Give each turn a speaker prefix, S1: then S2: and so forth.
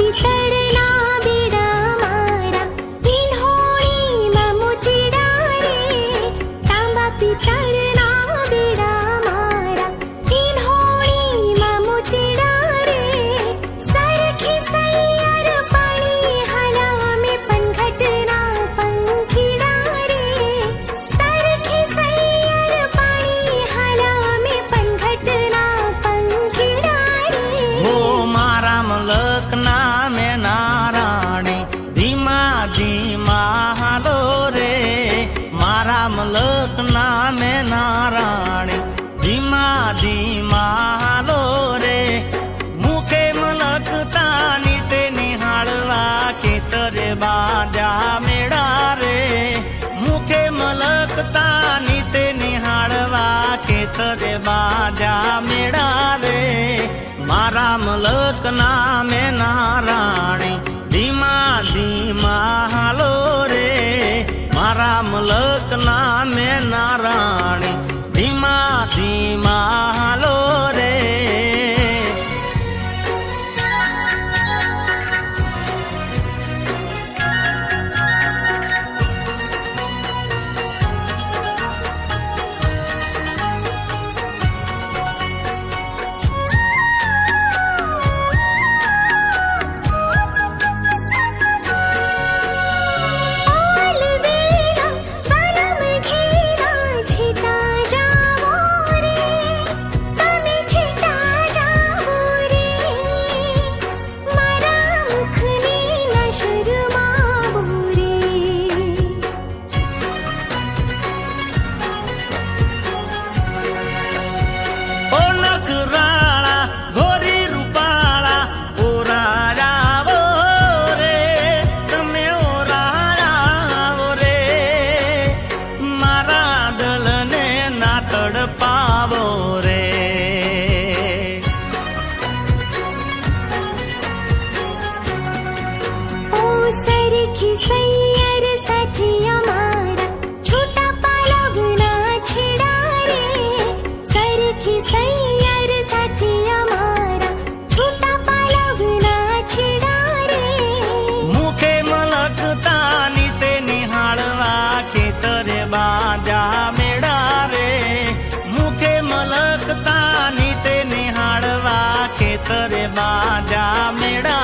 S1: पितळना बिडा मारा पिन्होळी ममुतिडा रे तांबा पितळना बिडा मारा पिन्होळी ममुतिडा रे सरखी सैयर पाणी हाला मे पनघटना पंखिडा रे सरखी सैयर पाणी हाला मे पनघटना पंखिडा रे
S2: हो मारा मलकना में नाराणी धीमा धीमा हालो रे मारा मलकना में नाराणी धीमा धीमा हालो रे मुखे मलकता नीते निहाळवा खेतरे बाजा मेळा रे मुखे मलकता नीते निहाळवा खेतरे बाजा मेळा रे मारा मलकना में नाराणी धीमा धीमा हालो रे मारा मलकना में नाराणी धीमा धीमा हालो रे
S1: अलवेला वनम घेरा छिटा जावो रे तमे छिटा जावो रे मारा मुखने न शरमावो रे
S2: ओ नखराळा गोरी रूपाळा ओरा जावो रे तमे ओरा जावो रे मारा दलने ना तडपावो रे
S1: ओ सरखी सैयर साथी हमारा छोटा पालवना छेड़ा रे सरखी सैयर साथी हमारा छोटा पालवना छेड़ा रे
S2: मुखे मलकता नीते निहाळवा खेतरे बाजा मेळा रे मुखे मलकता नीते निहाळवा खेतरे बाजा मेळा